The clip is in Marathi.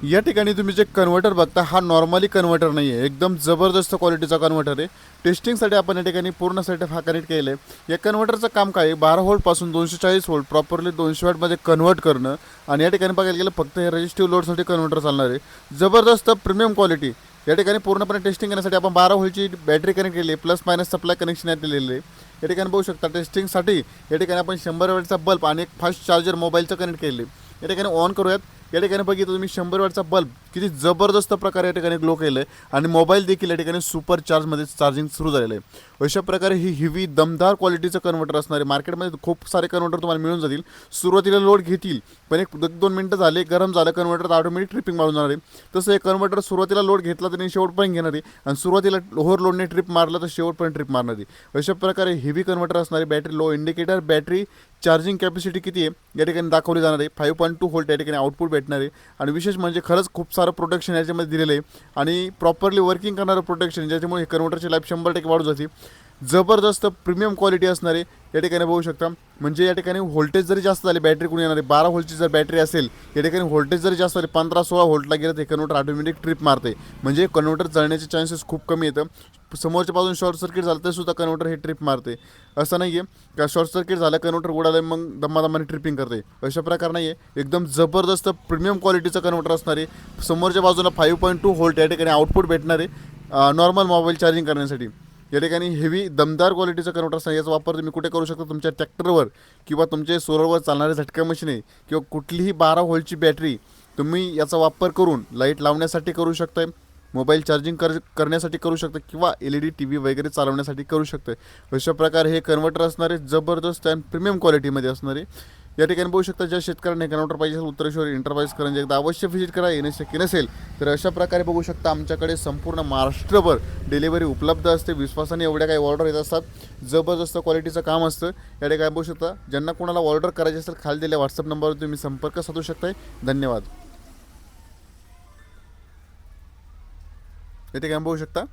या ठिकाणी तुम्ही जे कन्व्हर्टर बघता हा नॉर्मली कन्व्हर्टर नाही आहे, एकदम जबरदस्त क्वालिटीचा कन्व्हर्टर आहे। टेस्टिंगसाठी आपण या ठिकाणी पूर्ण सेटअप हा कनेक्ट केलं आहे। या कन्व्हर्टरचं काम काय आहे, 12 व्होल्टपासून 240 व्होल्ट प्रॉपरली 200 वॅटमध्ये कन्व्हर्ट करणं। आणि या ठिकाणी बघायला गेलं फक्त हे रेजिस्टिव्ह लोडसाठी कन्व्हर्टर चालणार आहे। जबरदस्त प्रीमियम क्वालिटी या ठिकाणी पूर्णपणे टेस्टिंग करण्यासाठी आपण 12 व्होल्टची बॅटरी कनेक्ट केली आहे, प्लस मायनस सप्लाय कनेक्शन यात दिलेलं आहे। या ठिकाणी बघू शकता टेस्टिंगसाठी या ठिकाणी आपण 100 वॅटचा बल्ब आणि एक फास्ट चार्जर मोबाईलचं कनेक्ट केले। या ठिकाणी ऑन करूयात। या ठिकाणी बघितलं तुम्ही 100 वॅटचा बल्ब किती जबरदस्त प्रकारे या ठिकाणी ग्लो केलं आहे आणि मोबाईल देखील या ठिकाणी सुपर चार्जमध्ये चार्जिंग सुरू झालेलं आहे। अशा प्रकारे ही हेवी दमदार क्वालिटीचं कन्व्हर्टर असणार आहे। मार्केटमध्ये खूप सारे कन्व्हर्टर तुम्हाला मिळून जातील, सुरुवातीला लोड घेतील पण एक 2 मिनटं झाले गरम झालं कन्व्हर्टर ऑटोमॅटिक ट्रिपिंग मारून जाणार आहे। तसं हे कन्व्हर्टर सुरुवातीला लोड घेतला तरी शेवटपर्यंत घेणार आहे आणि सुरुवातीला ओव्हरलोडने ट्रिप मारलं तर शेवटपर्यंत ट्रिप मारणार आहे। अशा प्रकारे हेवी कन्व्हर्टर असणारी battery low indicator battery charging capacity किती आहे या ठिकाणी दाखवली जाणार आहे। 5.2 व्होल्ट या ठिकाणी आउटपुट भेटणार आहे आणि विशेष म्हणजे खरंच खूप सारं प्रोटेक्शन याच्यामध्ये दिलेलं आहे आणि प्रॉपरली वर्किंग करणारं प्रोटेक्शन, ज्याच्यामुळे हे कन्व्हर्टरची लाईफ 100% वाढू जाते। जबरदस्त प्रीमियम क्वालिटी असणार आहे या ठिकाणी बघू शकता। म्हणजे या ठिकाणी व्होल्टेज जरी जास्त झाले बॅटरी कोणी येणार आहे, 12 व्होल्टची जर बॅटरी असेल या ठिकाणी व्होल्टेज जरी जास्त झाले 15-16 व्होल्टला गेलं तर हे कन्व्हर्टर ऑटोमॅटिक ट्रिप मारते, म्हणजे कन्व्हर्टर जळण्याचे चान्सेस खूप कमी येतं। समोरच्या बाजून शॉर्ट सर्किट झालं तर सुद्धा कन्व्हर्टर हे ट्रिप मारते, असं नाही आहे का शॉर्ट सर्किट झालं कन्व्हर्टर उडालं मग दमादमाने ट्रिपिंग करते, अशा प्रकार नाही आहे। एकदम जबरदस्त प्रीमियम क्वालिटीचं कन्व्हर्टर असणार आहे। समोरच्या बाजूला 5.2 व्होल्ट या ठिकाणी आउटपुट भेटणार आहे नॉर्मल मोबाईल चार्जिंग करण्यासाठी। या ठिकाणी हेवी दमदार क्वालिटीचं कन्व्हर्टर असणार, याचा वापर तुम्ही कुठे करू शकता, तुमच्या ट्रॅक्टरवर किंवा तुमचे सोलरवर चालणारे झटका मशीन आहे किंवा कुठलीही 12 व्होल्टची बॅटरी तुम्ही याचा वापर करून लाईट लावण्यासाठी करू शकताय, मोबाईल चार्जिंग करण्यासाठी करू शकता किंवा LED TV वगैरे चालवण्यासाठी करू शकता। अशा प्रकारे हे कन्व्हर्टर असणारे जबरदस्त आणि प्रीमियम क्वालिटीमध्ये असणारे। या ठिकाणी बघू शकता ज्या शेतकऱ्यांना कन्व्हर्टर पाहिजे असेल उत्तरेश्वर एंटरप्राइज करंजी एकदा अवश्य व्हिजिट करा, येणे शक्य नसेल तर अशा प्रकारे बघू शकता आमच्याकडे संपूर्ण महाराष्ट्रभर डिलिव्हरी उपलब्ध असते। विश्वासाने एवढ्या काही ऑर्डर येत असतात, जबरदस्त क्वालिटीचं काम असतं। या ठिकाणी बघू शकता ज्यांना कोणाला ऑर्डर करायची असेल खाली दिलेल्या व्हॉट्सअप नंबरवर तुम्ही संपर्क साधू शकताय। धन्यवाद। या ठिकाणी बघू शकता